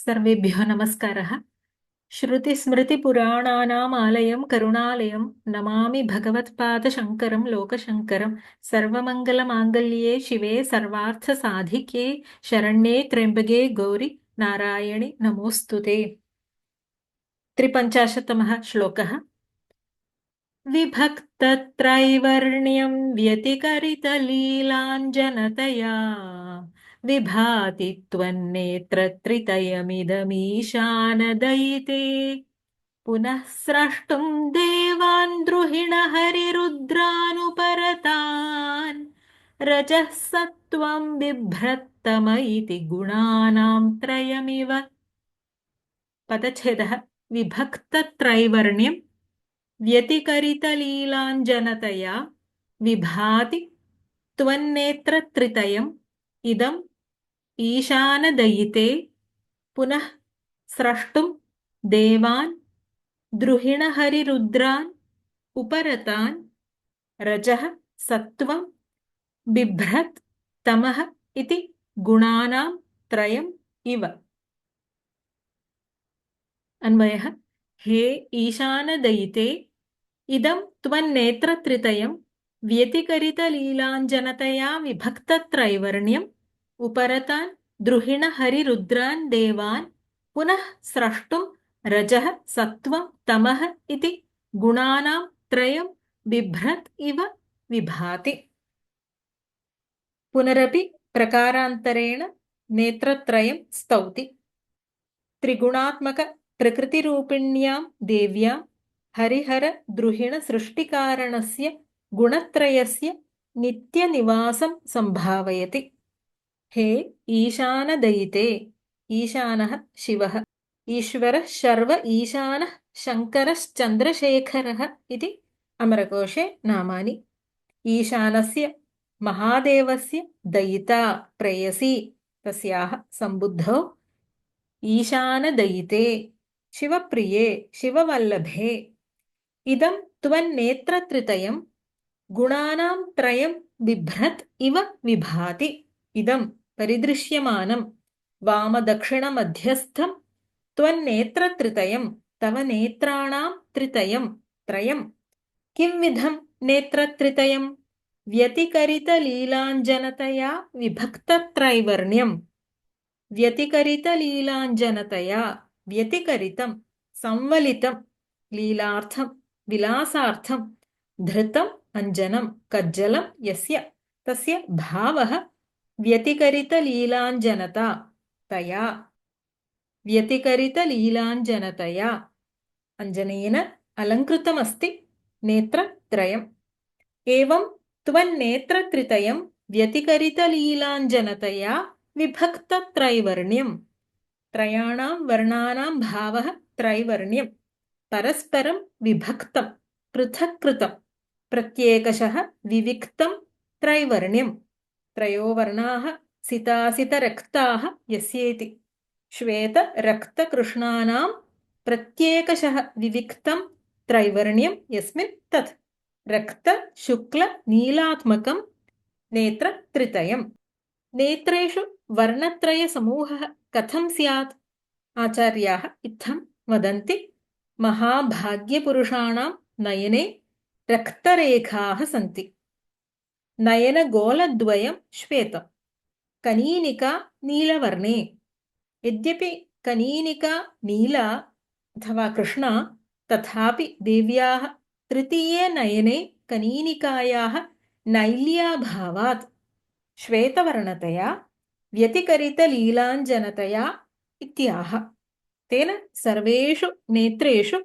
सर्वेभ्यो नमस्कारः। श्रुतिस्मृतिपुराणानाम् आलयं करुणालयं नमामि भगवत्पादशङ्करं लोकशङ्करं। सर्वमङ्गलमाङ्गल्ये शिवे सर्वार्थसाधिके शरण्ये त्र्यम्बके गौरि नारायणि नमोऽस्तुते। 53तमः श्लोकः। विभक्तत्रैवर्ण्यं व्यतिकरितलीलाञ्जनतया विभाति त्वन्नेत्रत्रितयमिदमीशानदयिते पुनः स्रष्टुं देवान् द्रुहिणहरिरुद्रानुपरतान् रजः सत्त्वं बिभ्रत्तम इति गुणानां त्रयमिव। पदच्छेदः। विभक्तत्रैवर्ण्यं व्यतिकरितलीलाञ्जनतया विभाति त्वन्नेत्रत्रितयम् इदम् ईशानदयिते पुनः स्रष्टुं देवान् द्रुहिणहरिरुद्रान् उपरतान् रजः सत्त्वं बिभ्रत् तमः इति गुणानां त्रयम् इव। अन्वयः। हे ईशानदयिते इदं त्वन्नेत्रत्रितयं व्यतिकरितलीलाञ्जनतया विभक्तत्रैवर्ण्यम् उपरतान् द्रुहिणहरिरुद्रान् देवान् पुनः स्रष्टुं रजः सत्त्वं तमः इति गुणानां त्रयं बिभ्रत् इव विभाति। पुनरपि प्रकारान्तरेण नेत्रत्रयं स्तौति। त्रिगुणात्मक प्रकृतिरूपिण्यां देव्यां हरिहर द्रुहिण सृष्टिकारणस्य गुणत्रयस्य नित्यनिवासं संभावयति। हे ईशानदयिते। ईशानः शिवः, ईश्वरः शर्व ईशानः शङ्करश्चन्द्रशेखरः इति अमरकोशे नामानि। ईशानस्य महादेवस्य दयिता प्रेयसी तस्याः सम्बुद्धौ ईशानदयिते शिवप्रिये शिववल्लभे इदं त्वन्नेत्रत्रितयं गुणानां त्रयं बिभ्रत् इव विभाति। इदं परिदृश्यमानं वामदक्षिणमध्यस्थं त्वन्नेत्रत्रितयं तव नेत्राणां त्रितयं त्रयं। किं विधं नेत्रत्रितयं? व्यतिकरितलीलाञ्जनतया विभक्तत्रैवर्ण्यं। व्यतिकरितलीलाञ्जनतया व्यतिकरितं संवलितं लीलार्थं विलासार्थं धृतम् अञ्जनं कज्जलं यस्य तस्य भावः व्यतिकरितलीलाञ्जनता तया। व्यतिकरितलीलाञ्जनतया अञ्जनेन अलङ्कृतमस्ति नेत्रत्रयम्। एवं त्वन्नेत्रत्रितयं व्यतिकरितलीलाञ्जनतया विभक्तत्रैवर्ण्यं। त्रयाणां वर्णानां भावः त्रैवर्ण्यं परस्परं विभक्तं पृथक् कृतं प्रत्येकशः विविक्तं त्रैवर्ण्यं। त्रयो वर्णाः सितासितरक्ताः यस्येति श्वेतरक्तकृष्णानां प्रत्येकशः विविक्तं त्रैवर्ण्यं यस्मिन् तत् रक्तशुक्लनीलात्मकं नेत्रत्रितयम्। नेत्रेषु वर्णत्रयसमूहः कथं स्यात्? आचार्याः इत्थं वदन्ति। महाभाग्यपुरुषाणां नयने रक्तरेखाः सन्ति। नयनगोलद्वयं श्वेतं, कनीनिका नीलवर्णे। यद्यपि कनीनिका नीला अथवा कृष्णा, तथापि देव्याः तृतीये नयने कनीनिकायाः नैल्याभावात् श्वेतवर्णतया व्यतिकरितलीलाञ्जनतया इत्याह। तेन सर्वेषु नेत्रेषु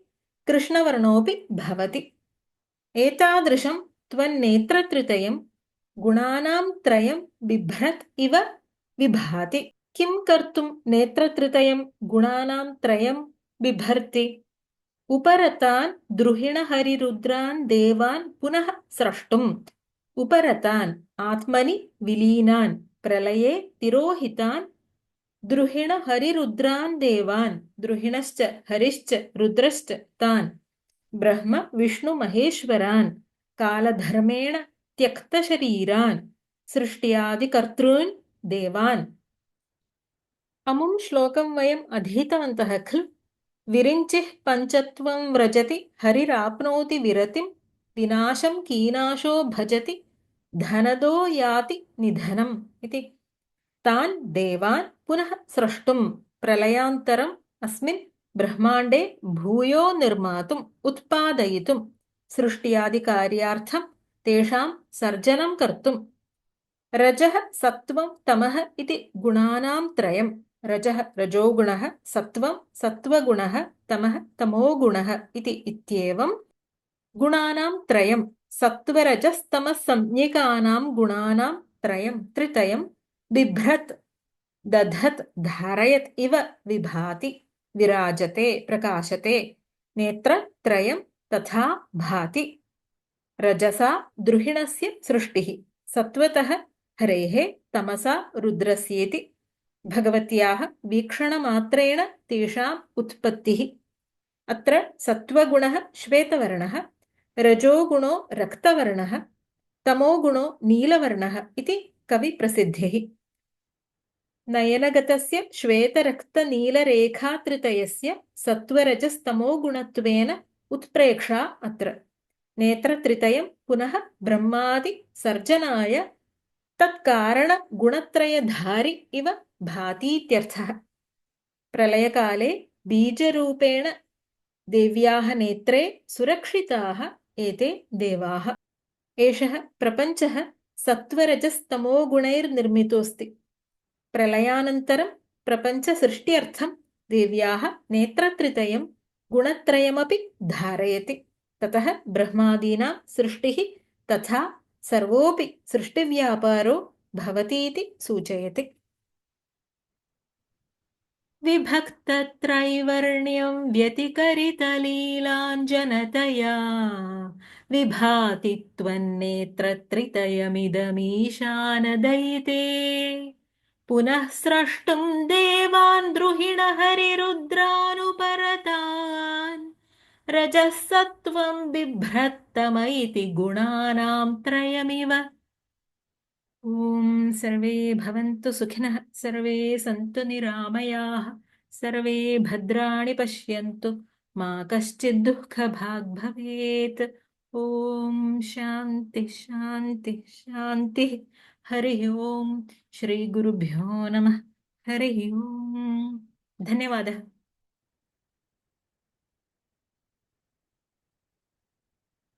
कृष्णवर्णोऽपि भवति। एतादृशं त्वन्नेत्रत्रितयं गुणानां त्रयं बिभ्रत् इव विभाति। किं कर्तुं नेत्रत्रितयं गुणानां त्रयं बिभर्ति? उपरतान् द्रुहिणहरिरुद्रान् देवान् पुनः स्रष्टुम्। उपरतान् आत्मनि विलीनान् प्रलये तिरोहितान् द्रुहिणहरिरुद्रान् देवान्। द्रुहिणश्च हरिश्च रुद्रश्च तान् ब्रह्म विष्णुमहेश्वरान् कालधर्मेण त्यक्तशरीरान् सृष्ट्यादिकर्तॄन् देवान् अमुं श्लोकं वयम् अधीतवन्तः खलु। विरिञ्चिः पञ्चत्वं व्रजति हरिराप्नोति विरतिं विनाशं कीनाशो भजति धनदो याति निधनम् इति। तान् देवान् पुनः स्रष्टुं प्रलयान्तरम् अस्मिन् ब्रह्माण्डे भूयो निर्मातुम् उत्पादयितुं सृष्ट्यादिकार्यार्थं तेषां सर्जनं कर्तुं रजः सत्त्वं तमः इति गुणानां त्रयं। रजः रजोगुणः, सत्त्वं सत्त्वगुणः, तमः तमोगुणः इति इत्येवं गुणानां त्रयं सत्त्वरजस्तमःसंज्ञकानां गुणानां त्रयं त्रितयं बिभ्रत् दधत् धारयत् इव विभाति विराजते प्रकाशते नेत्रत्रयं तथा भाति। रजसा द्रुहिणस्य सृष्टिः, सत्त्वतः हरेः, तमसा रुद्रस्येति भगवत्याः वीक्षणमात्रेण तेषाम् उत्पत्तिः। अत्र सत्त्वगुणः श्वेतवर्णः, रजोगुणो रक्तवर्णः, तमोगुणो नीलवर्णः इति कविप्रसिद्धिः। नयनगतस्य श्वेतरक्तनीलरेखात्रितयस्य सत्त्वरजस्तमोगुणत्वेन उत्प्रेक्षा अत्र। नेत्रत्रितयं पुनः ब्रह्मादिसर्जनाय तत्कारणगुणत्रयधारि इव भातीत्यर्थः। प्रलयकाले बीजरूपेण देव्याः नेत्रे सुरक्षिताः एते देवाः। एषः प्रपञ्चः सत्त्वरजस्तमोगुणैर्निर्मितोऽस्ति। प्रलयानन्तरं प्रपञ्चसृष्ट्यर्थं देव्याः नेत्रत्रितयं गुणत्रयमपि धारयति। ततः ब्रह्मादीनां सृष्टिः तथा सर्वोऽपि सृष्टिव्यापारो भवतीति सूचयति। विभक्तत्रैवर्ण्यं व्यतिकरितलीलाञ्जनतया विभाति त्वन्नेत्रत्रितयमिदमीशानदयिते पुनः स्रष्टुं देवान् द्रुहिणहरिरुद्रानुपरतान् रजः सत्त्वं बिभ्रत्तम इति गुणानां त्रयमिव। ॐ सर्वे भवन्तु सुखिनः, सर्वे सन्तु निरामयाः, सर्वे भद्राणि पश्यन्तु, मा कश्चित् दुःखभाग् भवेत्। ॐ शान्ति शान्ति शान्तिः। हरिः ॐ श्रीगुरुभ्यो नमः। हरिः ॐ। धन्यवादः।